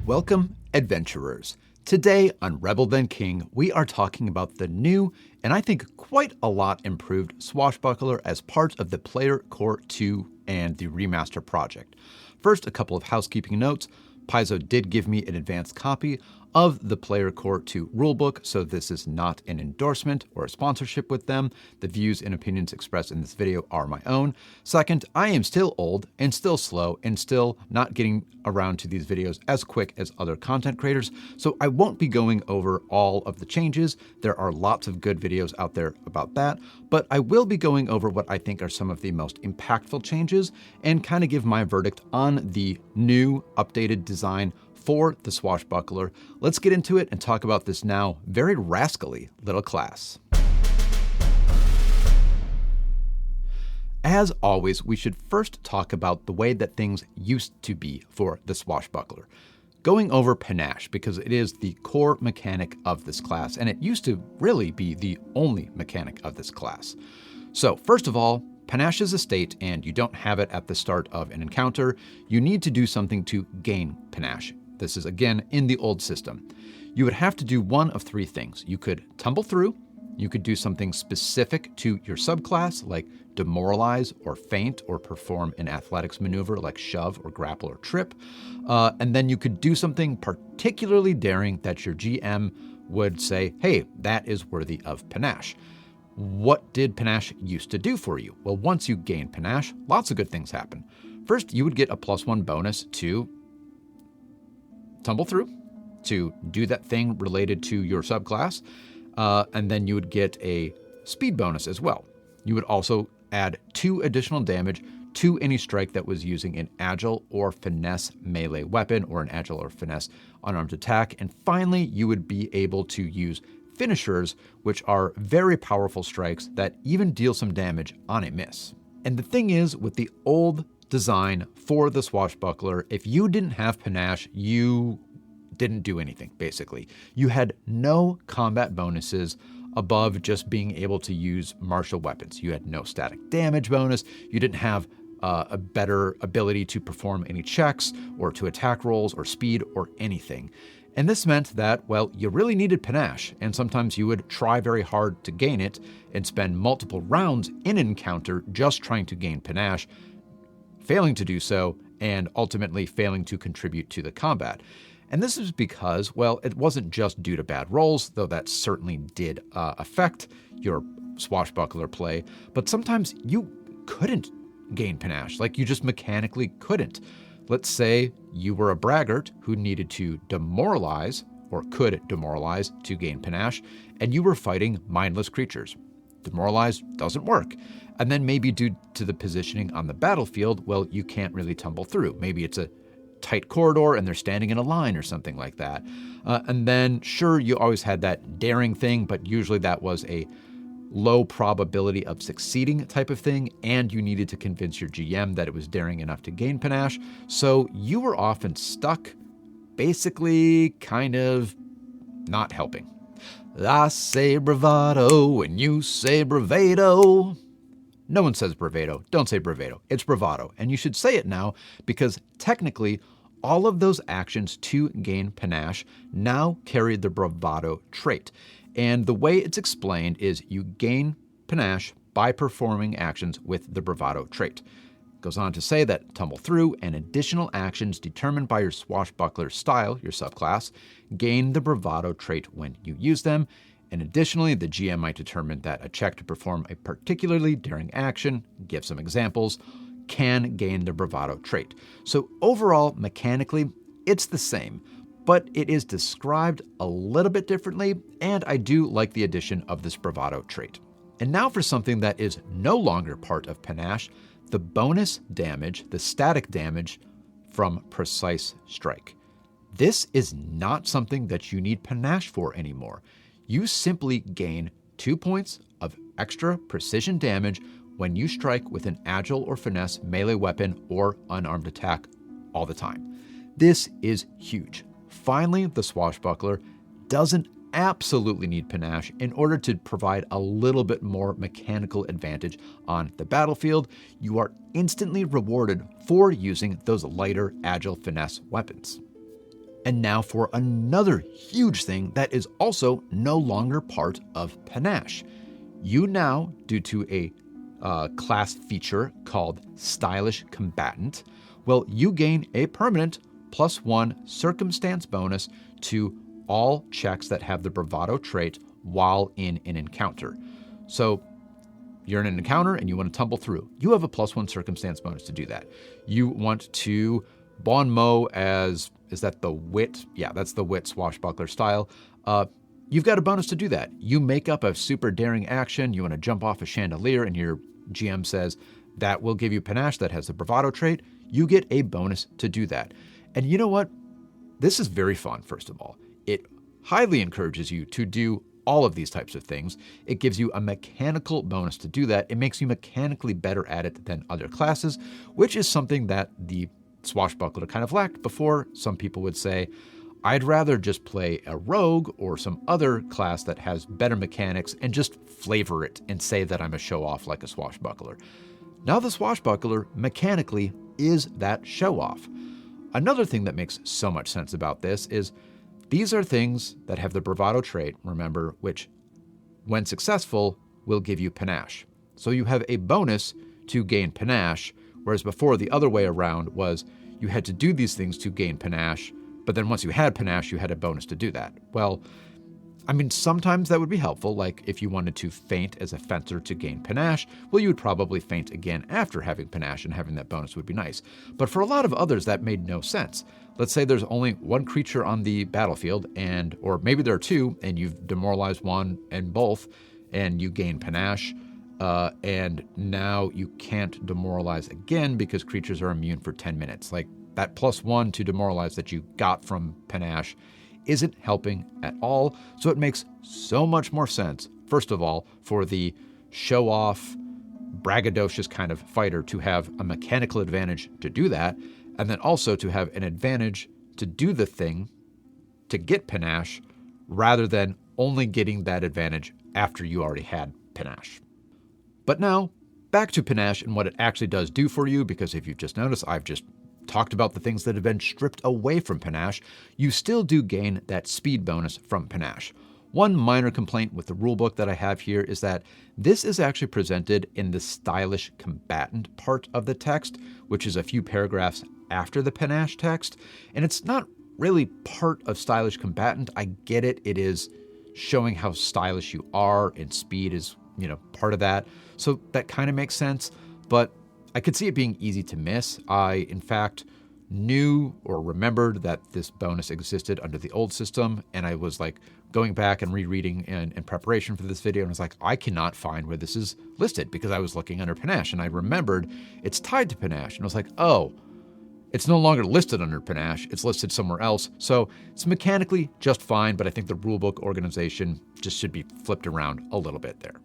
Welcome, adventurers. Today on Rebel Then King, we are talking about the new, and I think quite a lot improved, Swashbuckler as part of the Player Core 2 and the Remaster project. First, a couple of housekeeping notes. Paizo did give me an advanced copy of the Player Core 2 rulebook, so this is not an endorsement or a sponsorship with them. The views and opinions expressed in this video are my own. Second, I am still old and still slow and still not getting around to these videos as quick as other content creators, so I won't be going over all of the changes. There are lots of good videos out there about that, but I will be going over what I think are some of the most impactful changes and kind of give my verdict on the new updated design for the Swashbuckler. Let's get into it and talk about this now very rascally little class. As always, we should first talk about the way that things used to be for the Swashbuckler. Going over Panache, because it is the core mechanic of this class, and it used to really be the only mechanic of this class. So first of all, Panache is a state, and you don't have it at the start of an encounter. You need to do something to gain Panache. This is, again, in the old system. You would have to do one of three things. You could tumble through, you could do something specific to your subclass, like demoralize or feint or perform an athletics maneuver like shove or grapple or trip, and then you could do something particularly daring that your GM would say, hey, that is worthy of Panache. What did Panache used to do for you? Well, once you gain Panache, lots of good things happen. First, you would get a +1 bonus to tumble through, to do that thing related to your subclass, and then you would get a speed bonus as well. You would also add 2 additional damage to any strike that was using an agile or finesse melee weapon or an agile or finesse unarmed attack. And finally, you would be able to use finishers, which are very powerful strikes that even deal some damage on a miss. And the thing is, with the old design for the Swashbuckler, if you didn't have Panache, you didn't do anything, basically. You had no combat bonuses above just being able to use martial weapons. You had no static damage bonus. You didn't have a better ability to perform any checks or to attack rolls or speed or anything. And this meant that, well, you really needed Panache, and sometimes you would try very hard to gain it and spend multiple rounds in an encounter just trying to gain Panache, failing to do so, and ultimately failing to contribute to the combat. And this is because, well, it wasn't just due to bad rolls, though that certainly did affect your Swashbuckler play, but sometimes you couldn't gain Panache, like you just mechanically couldn't. Let's say you were a braggart who needed to demoralize, or could demoralize, to gain Panache, and you were fighting mindless creatures. Demoralize doesn't work. And then maybe due to the positioning on the battlefield, well, you can't really tumble through. Maybe it's a tight corridor and they're standing in a line or something like that. And then, sure, you always had that daring thing, but usually that was a low probability of succeeding type of thing, and you needed to convince your GM that it was daring enough to gain Panache, so you were often stuck, basically kind of not helping. I say bravado and you say bravado. No one says bravado. Don't say bravado. It's bravado. And you should say it now because technically all of those actions to gain Panache now carry the bravado trait. And the way it's explained is you gain Panache by performing actions with the bravado trait. It goes on to say that tumble through and additional actions determined by your Swashbuckler style, your subclass, gain the bravado trait when you use them. And additionally, the GM might determine that a check to perform a particularly daring action, give some examples, can gain the bravado trait. So overall, mechanically, it's the same, but it is described a little bit differently, and I do like the addition of this bravado trait. And now for something that is no longer part of Panache, the bonus damage, the static damage from precise strike. This is not something that you need Panache for anymore. You simply gain 2 points of extra precision damage when you strike with an agile or finesse melee weapon or unarmed attack all the time. This is huge. Finally, the Swashbuckler doesn't absolutely need Panache in order to provide a little bit more mechanical advantage on the battlefield. You are instantly rewarded for using those lighter agile finesse weapons. And now for another huge thing that is also no longer part of Panache. You now, due to a class feature called Stylish Combatant, well, you gain a permanent +1 circumstance bonus to all checks that have the bravado trait while in an encounter. So you're in an encounter and you want to tumble through. You have a +1 circumstance bonus to do that. You want to bon mot as, is that the wit? Yeah, that's the wit swashbuckler style. You've got a bonus to do that. You make up a super daring action. You want to jump off a chandelier and your GM says that will give you Panache that has the bravado trait. You get a bonus to do that. And you know what? This is very fun, first of all. It highly encourages you to do all of these types of things. It gives you a mechanical bonus to do that. It makes you mechanically better at it than other classes, which is something that the Swashbuckler kind of lacked before. Some people would say, I'd rather just play a rogue or some other class that has better mechanics and just flavor it and say that I'm a show-off like a Swashbuckler. Now the Swashbuckler mechanically is that show-off. Another thing that makes so much sense about this is these are things that have the bravado trait, remember, which, when successful, will give you Panache. So you have a bonus to gain Panache, whereas before the other way around was you had to do these things to gain Panache, but then once you had Panache, you had a bonus to do that. Well, I mean, sometimes that would be helpful, like if you wanted to feint as a fencer to gain Panache, well, you would probably feint again after having Panache, and having that bonus would be nice. But for a lot of others, that made no sense. Let's say there's only one creature on the battlefield, or maybe there are two, and you've demoralized one and both, and you gain Panache, and now you can't demoralize again because creatures are immune for 10 minutes. Like, that +1 to demoralize that you got from Panache isn't helping at all. So it makes so much more sense, first of all, for the show-off, braggadocious kind of fighter to have a mechanical advantage to do that, and then also to have an advantage to do the thing to get Panache, rather than only getting that advantage after you already had Panache. But now, back to Panache and what it actually does do for you, because if you've just noticed, I've just talked about the things that have been stripped away from Panache. You still do gain that speed bonus from Panache. One minor complaint with the rulebook that I have here is that this is actually presented in the Stylish Combatant part of the text, which is a few paragraphs after the Panache text, and it's not really part of Stylish Combatant. I get it. It is showing how stylish you are, and speed is, part of that. So that kind of makes sense, but I could see it being easy to miss. I, in fact, knew or remembered that this bonus existed under the old system, and I was like going back and rereading in preparation for this video, and I was like, I cannot find where this is listed, because I was looking under Panache, and I remembered it's tied to Panache, and I was like, oh, it's no longer listed under Panache, it's listed somewhere else. So it's mechanically just fine, but I think the rulebook organization just should be flipped around a little bit there.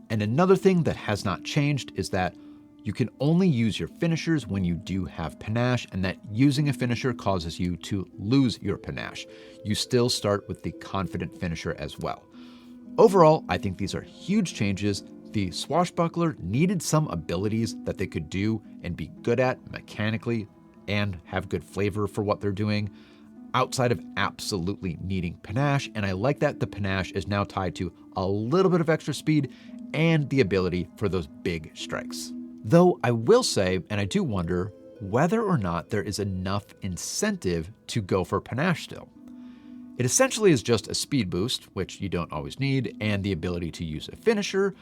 And another thing that has not changed is that you can only use your finishers when you do have Panache, and that using a finisher causes you to lose your Panache. You still start with the confident finisher as well. Overall, I think these are huge changes. The Swashbuckler needed some abilities that they could do and be good at mechanically and have good flavor for what they're doing, outside of absolutely needing Panache, and I like that the Panache is now tied to a little bit of extra speed and the ability for those big strikes. Though I will say, and I do wonder, whether or not there is enough incentive to go for Panache still. It essentially is just a speed boost, which you don't always need, and the ability to use a finisher,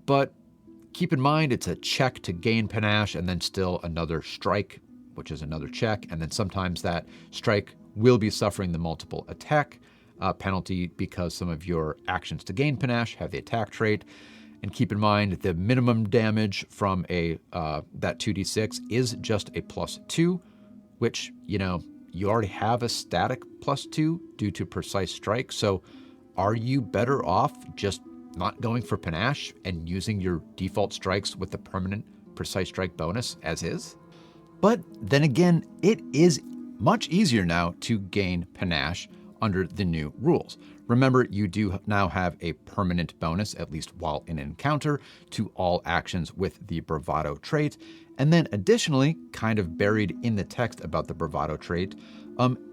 but keep in mind it's a check to gain Panache and then still another strike, which is another check, and then sometimes that strike will be suffering the multiple attack penalty because some of your actions to gain Panache have the attack trait. And keep in mind the minimum damage from that 2d6 is just a +2, which, you already have a static +2 due to precise strike. So are you better off just not going for Panache and using your default strikes with the permanent precise strike bonus as is? But then again, it is much easier now to gain Panache under the new rules. Remember, you do now have a permanent bonus, at least while in an encounter, to all actions with the Bravado trait. And then additionally, kind of buried in the text about the Bravado trait,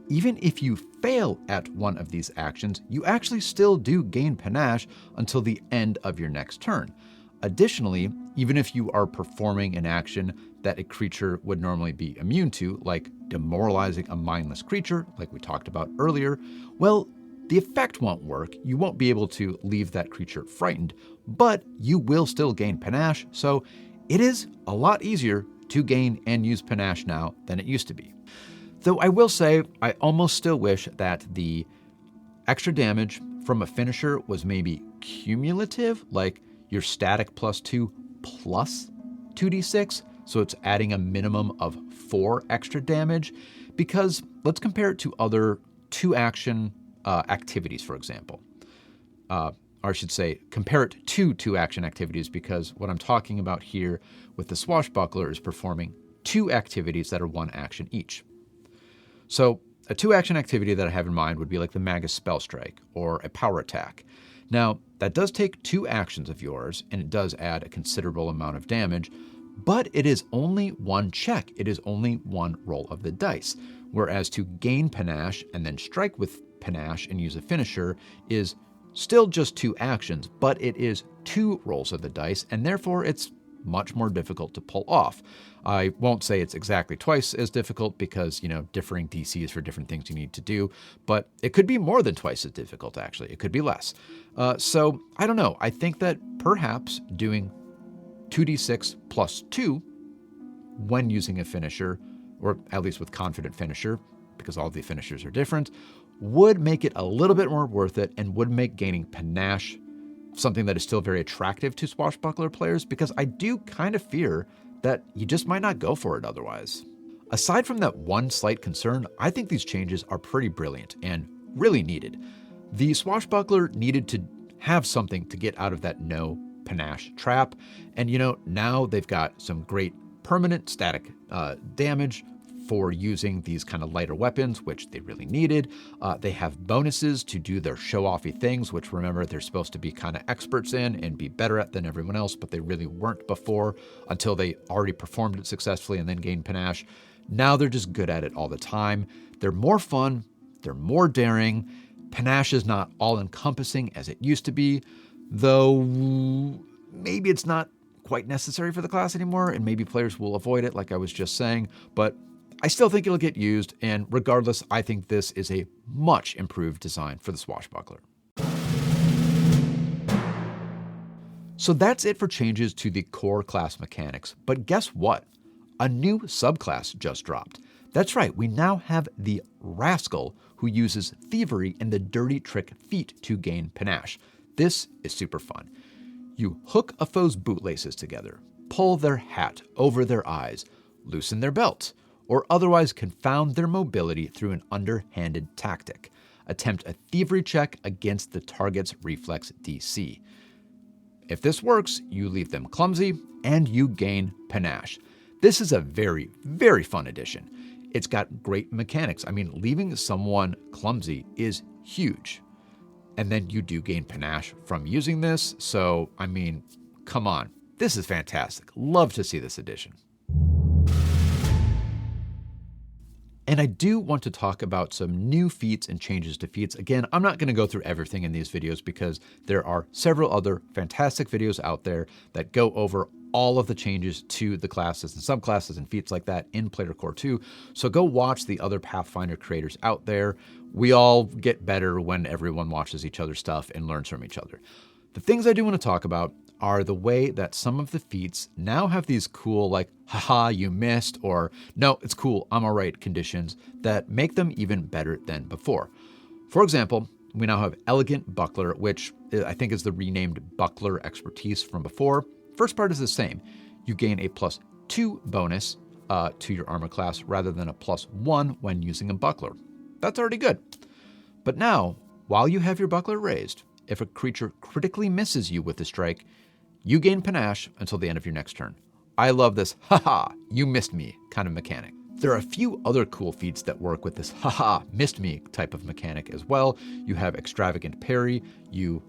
even if you fail at one of these actions, you actually still do gain Panache until the end of your next turn. Additionally, even if you are performing an action that a creature would normally be immune to, like demoralizing a mindless creature, like we talked about earlier, well, the effect won't work. You won't be able to leave that creature frightened, but you will still gain Panache, so it is a lot easier to gain and use Panache now than it used to be. Though I will say, I almost still wish that the extra damage from a finisher was maybe cumulative, like your static +2 plus 2d6, so it's adding a minimum of 4 extra damage, because let's compare it to other 2-action activities, for example. Or I should say, compare it to 2-action activities, because what I'm talking about here with the Swashbuckler is performing 2 activities that are 1 action each. So a 2-action activity that I have in mind would be like the Magus Spell Strike or a Power Attack. Now, that does take 2 actions of yours, and it does add a considerable amount of damage, but it is only 1 check. It is only 1 roll of the dice. Whereas to gain Panache and then strike with Panache and use a finisher is still just 2 actions, but it is 2 rolls of the dice, and therefore it's much more difficult to pull off. I won't say it's exactly twice as difficult because, differing DCs for different things you need to do, but it could be more than twice as difficult, actually. It could be less. So I don't know. I think that perhaps doing 2d6 plus 2 when using a finisher, or at least with Confident Finisher, because all the finishers are different, would make it a little bit more worth it and would make gaining Panache something that is still very attractive to Swashbuckler players, because I do kind of fear that you just might not go for it otherwise. Aside from that one slight concern, I think these changes are pretty brilliant and really needed. The Swashbuckler needed to have something to get out of that no Panache trap, and now they've got some great permanent static damage for using these kind of lighter weapons, which they really needed. They have bonuses to do their show-offy things, which remember they're supposed to be kind of experts in and be better at than everyone else, but they really weren't before until they already performed it successfully and then gained Panache. Now they're just good at it all the time. They're more fun. They're more daring. Panache is not all-encompassing as it used to be, though maybe it's not quite necessary for the class anymore, and maybe players will avoid it like I was just saying, but I still think it'll get used, and regardless, I think this is a much improved design for the Swashbuckler. So that's it for changes to the core class mechanics, but guess what? A new subclass just dropped. That's right, we now have the Rascal, who uses Thievery and the Dirty Trick feat to gain Panache. This is super fun. You hook a foe's bootlaces together, pull their hat over their eyes, loosen their belt, or otherwise confound their mobility through an underhanded tactic. Attempt a thievery check against the target's reflex DC. If this works, you leave them clumsy and you gain Panache. This is a very, very fun addition. It's got great mechanics. I mean, leaving someone clumsy is huge. And then you do gain Panache from using this, so, I mean, come on. This is fantastic. Love to see this addition. And I do want to talk about some new feats and changes to feats. Again, I'm not going to go through everything in these videos because there are several other fantastic videos out there that go over all of the changes to the classes and subclasses and feats like that in Player Core 2. So go watch the other Pathfinder creators out there. We all get better when everyone watches each other's stuff and learns from each other. The things I do want to talk about are the way that some of the feats now have these cool, like, haha, you missed, or no, it's cool, I'm all right conditions that make them even better than before. For example, we now have Elegant Buckler, which I think is the renamed Buckler Expertise from before. First part is the same. You gain a +2 bonus to your armor class rather than a +1 when using a buckler. That's already good. But now, while you have your buckler raised, if a creature critically misses you with a strike, you gain Panache until the end of your next turn. I love this, haha, you missed me kind of mechanic. There are a few other cool feats that work with this haha, missed me type of mechanic as well. You have extravagant parry. You,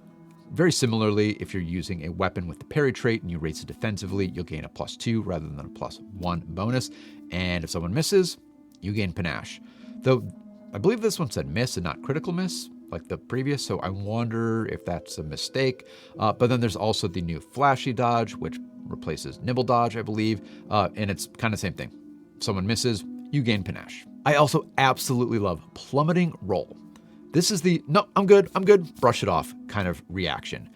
very similarly, if you're using a weapon with the parry trait and you raise it defensively, you'll gain a +2 rather than a +1 bonus. And if someone misses, you gain Panache. Though I believe this one said miss and not critical miss, like the previous, so I wonder if that's a mistake. But then there's also the new flashy dodge, which replaces nibble dodge, I believe, and it's kind of the same thing. Someone misses, you gain Panache. I also absolutely love plummeting roll. This is the, no, I'm good, brush it off kind of reaction.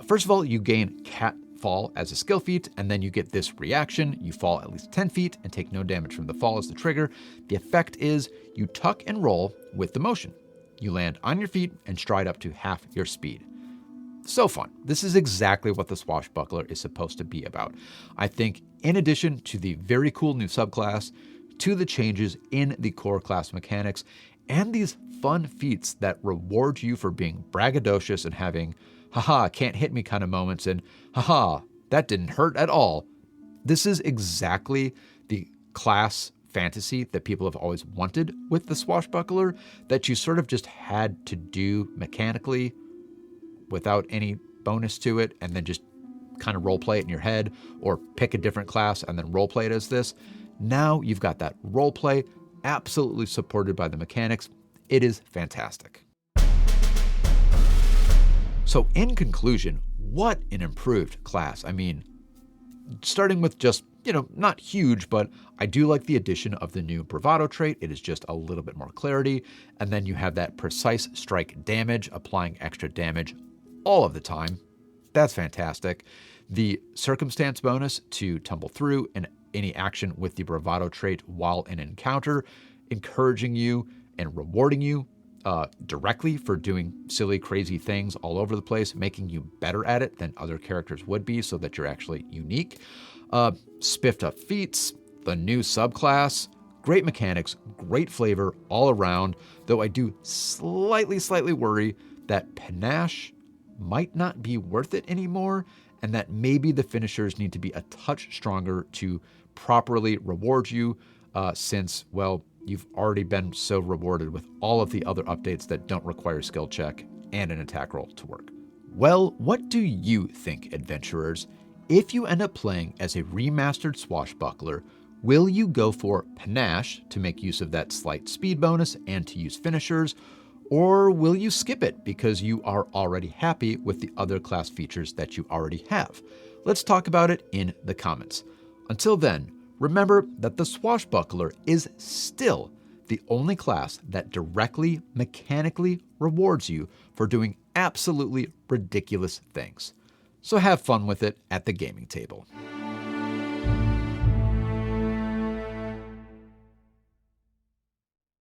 First of all, you gain cat fall as a skill feat, and then you get this reaction. You fall at least 10 feet and take no damage from the fall as the trigger. The effect is you tuck and roll with the motion. You land on your feet and stride up to half your speed. So fun. This is exactly what the Swashbuckler is supposed to be about. I think in addition to the very cool new subclass, to the changes in the core class mechanics, and these fun feats that reward you for being braggadocious and having haha, can't hit me kind of moments and haha, that didn't hurt at all. This is exactly the class fantasy that people have always wanted with the Swashbuckler, that you sort of just had to do mechanically without any bonus to it, and then just kind of roleplay it in your head, or pick a different class and then roleplay it as this. Now you've got that roleplay absolutely supported by the mechanics. It is fantastic. So in conclusion, what an improved class. I mean, starting with just, not huge, but I do like the addition of the new bravado trait. It is just a little bit more clarity. And then you have that precise strike damage, applying extra damage all of the time. That's fantastic. The circumstance bonus to tumble through and any action with the bravado trait while in encounter, encouraging you and rewarding you directly for doing silly, crazy things all over the place, making you better at it than other characters would be so that you're actually unique. Spiffed up feats, the new subclass, great mechanics, great flavor all around, though I do slightly worry that Panache might not be worth it anymore, and that maybe the finishers need to be a touch stronger to properly reward you, since, well, you've already been so rewarded with all of the other updates that don't require skill check and an attack roll to work. Well, what do you think, adventurers? If you end up playing as a remastered Swashbuckler, will you go for Panache to make use of that slight speed bonus and to use finishers, or will you skip it because you are already happy with the other class features that you already have? Let's talk about it in the comments. Until then, remember that the Swashbuckler is still the only class that directly, mechanically rewards you for doing absolutely ridiculous things. So have fun with it at the gaming table.